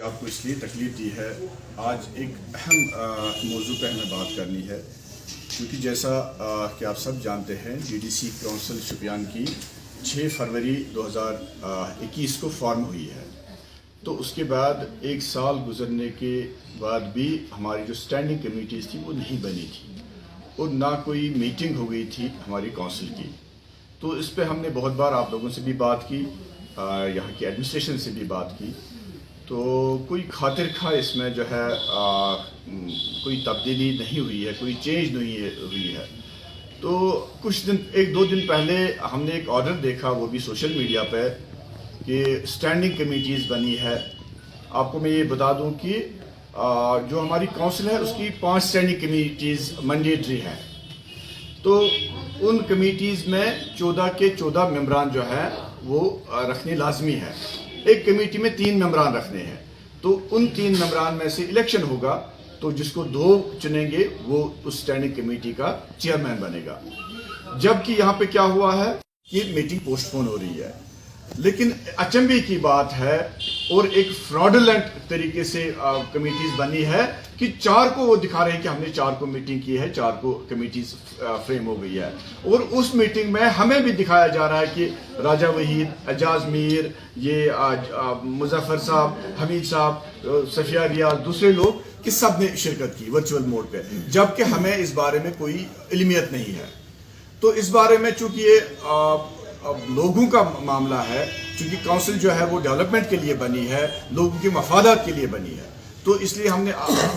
आपको इसलिए तकलीफ दी है। आज एक अहम मौजू पर हमें बात करनी है, क्योंकि जैसा कि आप सब जानते हैं डीडीसी काउंसिल शुपियान की 6 फरवरी 2021 को फॉर्म हुई है। तो उसके बाद एक साल गुजरने के बाद भी हमारी जो स्टैंडिंग कमेटीज़ थी वो नहीं बनी थी और ना कोई मीटिंग हो गई थी हमारी काउंसिल की। तो इस पे हमने बहुत बार आप लोगों से भी बात की, यहाँ की एडमिनिस्ट्रेशन से भी बात की, तो कोई खातिर खा इसमें जो है कोई तब्दीली नहीं हुई है, कोई चेंज नहीं हुई है। तो कुछ दिन 1-2 दिन पहले हमने एक ऑर्डर देखा, वो भी सोशल मीडिया पे, कि स्टैंडिंग कमेटीज़ बनी है। आपको मैं ये बता दूं कि जो हमारी काउंसिल है उसकी 5 स्टैंडिंग कमेटीज़ मैंडेटरी हैं। तो उन कमेटीज़ में 14 के 14 मेंबरान जो है वो रखने लाजमी है। एक कमेटी में 3 मेंबरान रखने हैं, तो उन 3 मेंबरान में से इलेक्शन होगा, तो जिसको 2 चुनेंगे वो उस स्टैंडिंग कमेटी का चेयरमैन बनेगा। जबकि यहाँ पे क्या हुआ है कि मीटिंग पोस्टपोन हो रही है। लेकिन अचंभे की बात है और एक फ्रॉडुलेंट तरीके से कमेटीज बनी है कि 4 को वो दिखा रहे हैं कि हमने 4 को मीटिंग की है, 4 को कमेटीज फ्रेम हो गई है। और उस मीटिंग में हमें भी दिखाया जा रहा है कि राजा वहीद, एजाज मीर, ये मुजफ्फर साहब, हमीद साहब, सफिया रियाज, दूसरे लोग कि सब ने शिरकत की वर्चुअल मोड पे, जबकि हमें इस बारे में कोई इल्मियत नहीं है। तो इस बारे में चूंकि ये लोगों का मामला है, क्योंकि काउंसिल जो है वो डेवलपमेंट के लिए बनी है, लोगों के मफादात के लिए बनी है, तो इसलिए हमने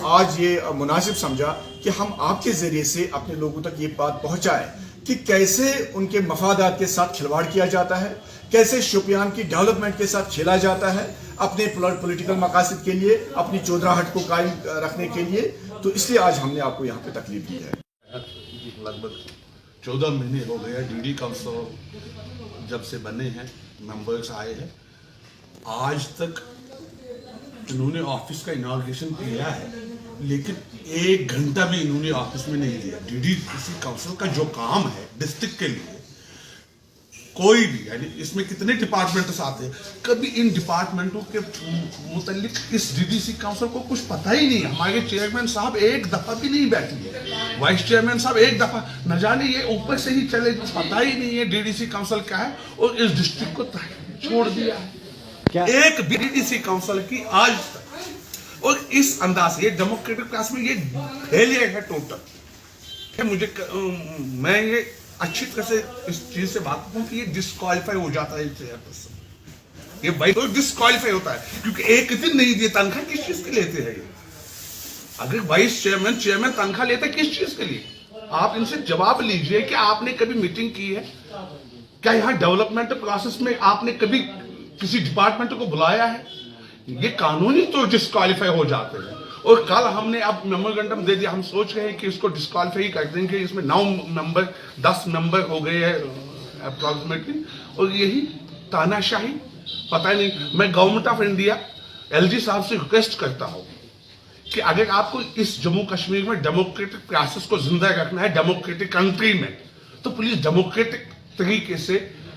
आज ये मुनासिब समझा कि हम आपके जरिए से अपने लोगों तक ये बात पहुंचाएं कि कैसे उनके मफादात के साथ खिलवाड़ किया जाता है, कैसे शुपियान की डेवलपमेंट के साथ खेला जाता है अपने पॉलिटिकल मकासद के लिए, अपनी चौधराहट को कायम रखने के लिए। तो इसलिए आज हमने आपको यहाँ पे तकलीफ दी है। लगभग 14 महीने हो गए डीडी काउंसिल जब से बने हैं, मेंबर्स आए हैं, आज तक इन्होंने ऑफिस का इनॉग्रेशन किया है, लेकिन 1 घंटा भी इन्होंने ऑफिस में नहीं दिया। डीडीसी काउंसिल का जो काम है डिस्ट्रिक्ट के लिए, कोई भी, यानी इसमें कितने डिपार्टमेंट्स आते हैं, कभी इन डिपार्टमेंटों के मुतालिक इस डीडीसी काउंसिल को कुछ पता ही नहीं। हमारे चेयरमैन साहब एक दफा भी नहीं बैठे हैं, वाइस चेयरमैन साहब एक दफा, न जाने ये ऊपर से ही चले, पता ही नहीं है डीडीसी काउंसिल क्या है, और इस डिस्ट्रिक्ट को छोड़ दिया क्या? एक डीडीसी काउंसिल की आज तक, और इस अंदाज से ये डेमोक्रेटिक क्लास में ये फेलियर है टोटल। मुझे मैं ये अच्छी तरह से इस चीज से बात करूं कि ये डिस्क्वालीफाई हो जाता है चेयरपर्सन, ये भाई तो डिस्क्वालीफाई होता है, क्योंकि एक दिन नहीं दिए तनख्वाह किस चीज के लेते हैं ये? अगर वाइस चेयरमैन तनख्वाह लेता है किस चीज के लिए? आप इनसे जवाब लीजिए कि आपने कभी मीटिंग की है क्या? यहाँ डेवलपमेंट प्रोसेस में आपने कभी किसी डिपार्टमेंट को बुलाया है? ये कानूनी तो डिस्क्वालीफाई हो जाते हैं। और कल हमने अब मेमोरेंडम दे दिया, हम सोच रहे हैं कि इसको डिस्क्वालीफाई कर देंगे। इसमें 9 मेंबर 10 मेंबर हो गए हैं अप्रॉक्सीमेटली, और यही तानाशाही, पता नहीं। मैं गवर्नमेंट ऑफ इंडिया एलजी साहब से रिक्वेस्ट करता हूँ कि अगर आपको इस जम्मू कश्मीर में डेमोक्रेटिक प्रोसेस को जिंदा रखना है, डेमोक्रेटिक कंट्री में, तो प्लीज डेमोक्रेटिक तरीके से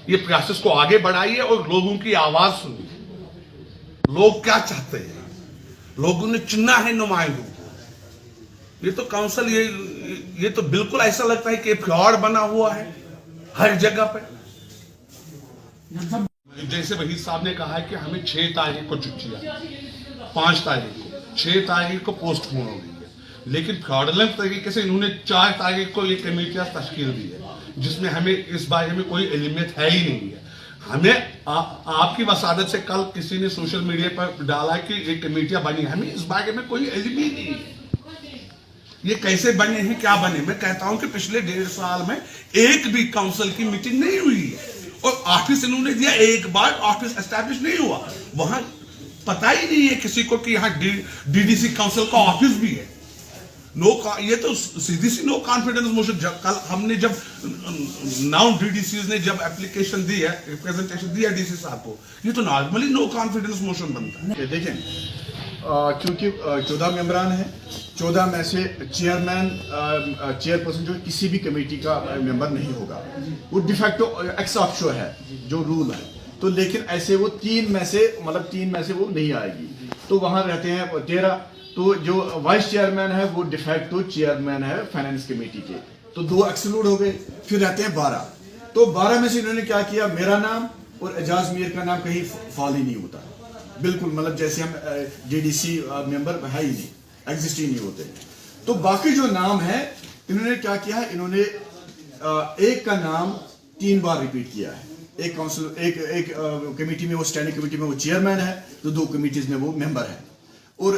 ये प्रोसेस को आगे बढ़ाइए और लोगों की आवाज सुनिए। लोग क्या चाहते हैं? लोगों ने चुना है नुमाइंदों को। ये तो काउंसिल ये तो बिल्कुल ऐसा लगता है कि फ्रॉड बना हुआ है हर जगह पे। जैसे वहीद साहब ने कहा है कि हमें 6 तारीख को छुट्टियां, 5 तारीख को, 6 तारीख को पोस्टपोन हो गई है, लेकिन फ्रॉडलेंट तरीके से इन्होंने 4 तारीख को ये कमेटियां तश्कील दी है, जिसमें हमें इस बारे में कोई इल्मियत है ही नहीं है। हमें आपकी वसादत से कल किसी ने सोशल मीडिया पर डाला कि ये कमेटियां बनी, हमें इस बारे में कोई इल्म ही नहीं है। ये कैसे बने हैं, क्या बने? मैं कहता हूं कि पिछले 1.5 साल में एक भी काउंसिल की मीटिंग नहीं हुई है, और ऑफिस इन्होंने दिया, एक बार ऑफिस एस्टैब्लिश नहीं हुआ। वहां पता ही नहीं है किसी को कि यहाँ डीडीसी काउंसिल का ऑफिस भी है। ये तो सीधी सी नो कॉन्फिडेंस मोशन। कल हमने जब 9 डीडीसीज ने जब एप्लीकेशन दी है, रिप्रेजेंटेशन दिया डीसी साहब को, ये तो नॉर्मली नो कॉन्फिडेंस मोशन बनता है। देखें, क्योंकि 14 मेंबरान हैं, 14 में से चेयरपर्सन जो किसी भी कमेटी का मेंबर नहीं होगा, वो डिफैक्टो एक्स ऑफिशियो है जो रूल है। तो लेकिन ऐसे वो 3 में से वो नहीं आएगी। तो वहां रहते हैं 13। तो जो वाइस चेयरमैन है वो डिफैक्टो चेयरमैन है फाइनेंस कमेटी के, तो 2 एक्सक्लूड हो गए। फिर रहते हैं 12। तो 12 में से इन्होंने क्या किया, मेरा नाम और एजाज मीर का नाम कहीं फॉल ही नहीं होता, बिल्कुल मतलब जैसे हम जेडीसी मेंबर है ही नहीं, एग्जिस्ट ही नहीं होते। तो बाकी जो नाम है इन्होंने क्या किया है, इन्होंने एक का नाम 3 बार रिपीट किया है। एक काउंसिल एक कमेटी में वो स्टैंडिंग कमेटी में वो चेयरमैन है, तो 2 कमेटीज में वो मेंबर है। और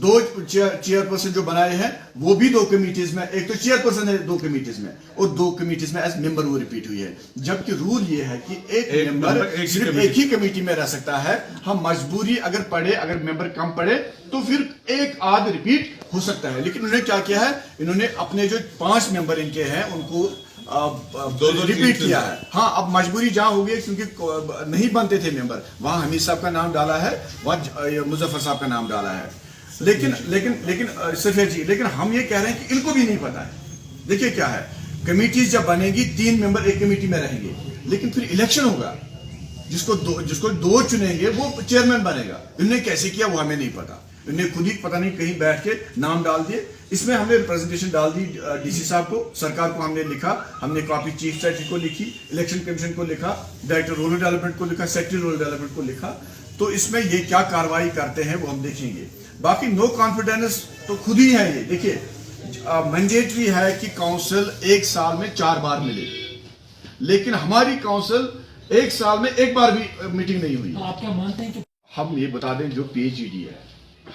2 चेयरपर्सन जो बनाए हैं वो भी 2 कमेटीज में, एक तो चेयरपर्सन है 2 कमेटीज में और 2 कमेटीज में एज मेंबर वो रिपीट हुई है। जबकि रूल ये है कि एक मेंबर सिर्फ एक ही कमेटी में रह सकता है। हम मजबूरी अगर पड़े, अगर मेंबर कम पड़े तो फिर एक आध रिपीट हो सकता है। लेकिन उन्होंने क्या किया है, इन्होंने अपने जो 5 मेंबर इनके हैं उनको रिपीट किया है। हाँ, अब मजबूरी जहां हो गई क्योंकि नहीं बनते थे मेंबर, वहां हमीद साहब का नाम डाला है, वहां मुजफ्फर साहब का नाम डाला है। लेकिन सफेद जी, लेकिन हम ये कह रहे हैं कि इनको भी नहीं पता है। देखिए क्या है, कमेटीज जब बनेगी 3 मेंबर एक कमेटी में रहेंगे, लेकिन फिर इलेक्शन होगा, जिसको 2 चुनेंगे वो चेयरमैन बनेगा। इन्होंने कैसे किया वो हमें नहीं पता, इन्हें खुद ही पता नहीं कहीं बैठ के नाम डाल दिए। इसमें हमने रिप्रेजेंटेशन डाल दी डीसी साहब को, सरकार को हमने लिखा, हमने कॉपी चीफ सेक्रेटरी को लिखी, इलेक्शन कमीशन को लिखा, डायरेक्टर रूरल डेवलपमेंट को लिखा, सेक्रेटरी रूरल डेवलपमेंट को लिखा। तो इसमें ये क्या कार्रवाई करते हैं वो हम देखेंगे। बाकी नो कॉन्फिडेंस तो खुद ही है। ये देखिए, मैंडेटरी है कि काउंसिल 1 साल में 4 बार मिले, लेकिन हमारी काउंसिल 1 साल में 1 बार भी मीटिंग नहीं हुई। आप क्या मानते हैं कि हम ये बता दें, जो पीएचईडी है,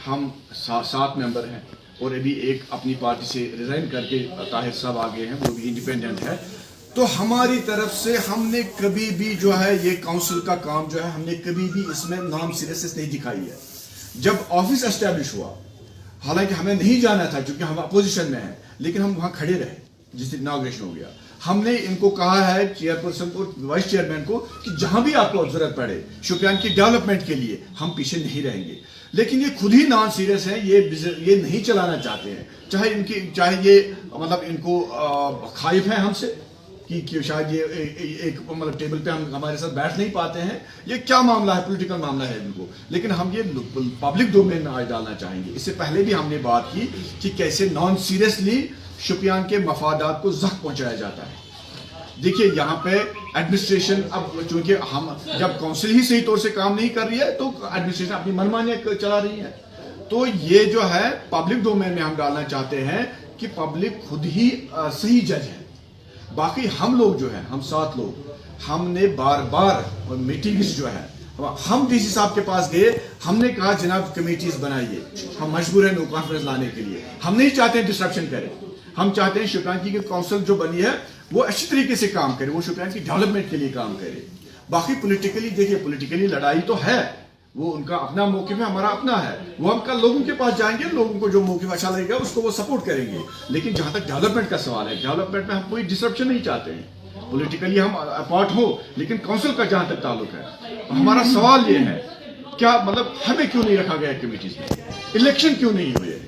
हम 7 मेंबर हैं और अभी एक अपनी पार्टी से रिजाइन करके ताहिर साहब आ गए हैं, वो भी इंडिपेंडेंट है। तो हमारी तरफ से हमने कभी भी जो है ये काउंसिल का काम जो है, हमने कभी भी इसमें नॉन सीरियसनेस नहीं दिखाई है। जब ऑफिस एस्टेब्लिश हुआ, हालांकि हमें नहीं जाना था क्योंकि हम अपोजिशन में हैं, लेकिन हम वहां खड़े रहे जिस दिन इनॉग्रेशन हो गया। हमने इनको कहा है, चेयरपर्सन को, वाइस चेयरमैन को, कि जहां भी आपको जरूरत पड़े शुपियान की डेवलपमेंट के लिए हम पीछे नहीं रहेंगे। लेकिन ये खुद ही नॉन सीरियस है, ये नहीं चलाना चाहते हैं। चाहे ये मतलब इनको खाइफ है हमसे कि शायद ये एक मतलब टेबल पे हम हमारे साथ बैठ नहीं पाते हैं। ये क्या मामला है, पॉलिटिकल मामला है इनको, लेकिन हम ये पब्लिक डोमेन में आज डालना चाहेंगे। इससे पहले भी हमने बात की कि कैसे नॉन सीरियसली शुपियान के मफादात को जख्म पहुंचाया जाता है। देखिए यहाँ पे एडमिनिस्ट्रेशन, अब चूंकि हम जब काउंसिल ही सही तौर से काम नहीं कर रही है तो एडमिनिस्ट्रेशन अपनी मनमानी चला रही है। तो ये जो है पब्लिक डोमेन में हम डालना चाहते हैं कि पब्लिक खुद ही सही जज है। बाकी हम लोग जो है, हम 7 लोग, हमने बार बार मीटिंग्स जो है, हम डीसी साहब के पास गए, हमने कहा जनाब कमेटीज बनाइए, हम मजबूर हैं नो कॉन्फ्रेंस लाने के लिए। हम नहीं चाहते डिस्ट्रप्शन करें, हम चाहते हैं शुपियान की काउंसिल जो बनी है वो अच्छी तरीके से काम करे, वो शुपियान की डेवलपमेंट के लिए काम करे। बाकी पॉलिटिकली, देखिए पॉलिटिकली लड़ाई तो है, वो उनका अपना मौक़िफ़ है, हमारा अपना है। वो हम कल लोगों के पास जाएंगे, लोगों को जो मौक़िफ़ अच्छा लगेगा उसको वो सपोर्ट करेंगे। लेकिन जहां तक डेवलपमेंट का सवाल है, डेवलपमेंट में हम कोई डिस्ट्रप्शन नहीं चाहते हैं। पॉलिटिकली हम अपार्ट हो, लेकिन काउंसिल का जहां तक ताल्लुक है, हमारा सवाल ये है, क्या मतलब हमें क्यों नहीं रखा गया कमेटीज में, इलेक्शन क्यों नहीं हुए,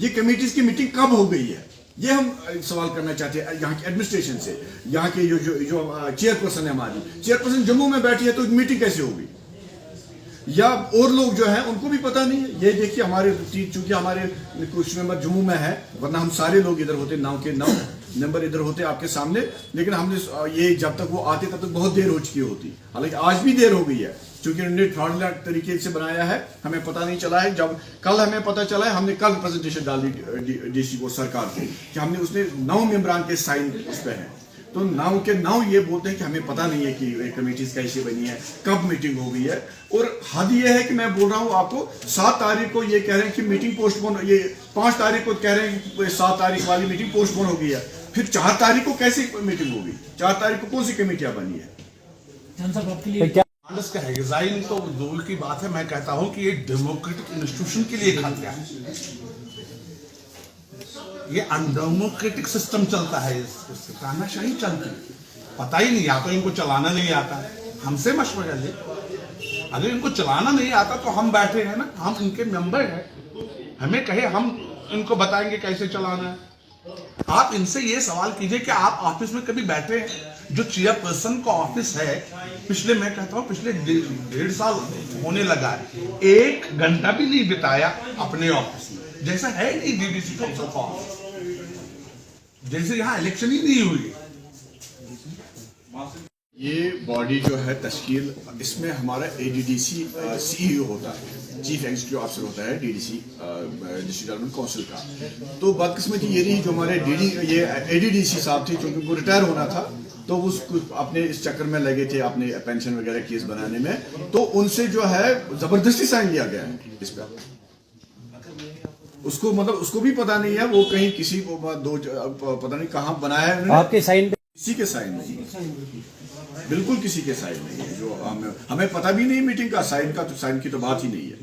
ये कमेटीज की मीटिंग कब हो गई है, ये हम सवाल करना चाहते हैं यहाँ की एडमिनिस्ट्रेशन से। यहाँ के जो चेयरपर्सन है, हमारी चेयरपर्सन जम्मू में बैठी है, तो मीटिंग कैसे होगी, या और लोग जो हैं उनको भी पता नहीं है। ये देखिए हमारे, चूंकि हमारे कुछ मेंबर जम्मू में है, वरना हम सारे लोग इधर होते, 9 के 9 मेंबर इधर होते आपके सामने। लेकिन हमने ये जब तक वो आते तब तक बहुत देर हो चुकी होती, हालांकि आज भी देर हो गई है क्योंकि उन्होंने फ्रॉडलेंट तरीके से बनाया है, हमें पता नहीं चला है। जब कल हमें पता चला है, हमने कल प्रेजेंटेशन डाल दी डीसी को, सरकार को, कि हमने उसने 9 मेंबरान के साइन उस पर हैं। तो 9 के 9 ये बोलते हैं कि हमें पता नहीं है कि कमेटीज कैसे बनी है, कब मीटिंग हो गई है। और हद ये है कि मैं बोल रहा हूँ आपको, 7 तारीख को ये कह रहे हैं कि मीटिंग पोस्टपोन, ये 5 तारीख को कह रहे हैं कि 7 तारीख वाली मीटिंग पोस्टपोन हो गई है। फिर 4 तारीख को कैसे मीटिंग होगी, 4 तारीख को कौन सी कमेटियां बनी है? जनसभा आपके लिए कांग्रेस का रिजाइन तो दूर की बात है। मैं कहता हूं कि ये डेमोक्रेटिक इंस्टीट्यूशन के लिए खतरा है। ये अनडेमोक्रेटिक सिस्टम चलता है, तानाशाही चलती है, पता ही नहीं, या तो इनको चलाना नहीं आता है, हमसे मशवरा ले। अगर इनको चलाना नहीं आता तो हम बैठे हैं ना, हम इनके मेंबर हैं, हमें कहे, हम इनको बताएंगे कैसे चलाना है। आप इनसे ये सवाल कीजिए कि आप ऑफिस में कभी बैठे हैं, जो चेयरपर्सन का ऑफिस है, पिछले मैं कहता हूँ पिछले 1.5 साल होने लगा है, 1 घंटा भी नहीं बिताया अपने ऑफिस में, जैसा है नहीं डीडीसी काउंसिल का ऑफिस, जैसे यहाँ इलेक्शन ही नहीं हुई। ये बॉडी जो है तश्कील, इसमें हमारा एडीडीसी सीईओ होता है, चीफ एग्जीक्यूटिव ऑफिसर होता है डीडीसी डिस्ट्रिक्ट डेवलपमेंट काउंसिल का। तो बदकिस्मती ये रही जो हमारे ये एडीडीसी साहब थे, क्योंकि उनको रिटायर होना था, तो उसको अपने इस चक्कर में लगे थे अपने पेंशन वगैरह केस बनाने में, तो उनसे जो है जबरदस्ती साइन लिया गया है इस पर। उसको मतलब उसको भी पता नहीं है, वो कहीं किसी को पता नहीं कहाँ बनाया है उन्होंने, आपके साइन पे किसी के साइन नहीं है, बिल्कुल किसी के साइन नहीं है। जो हमें पता भी नहीं मीटिंग का साइन का, तो साइन की तो बात ही नहीं है।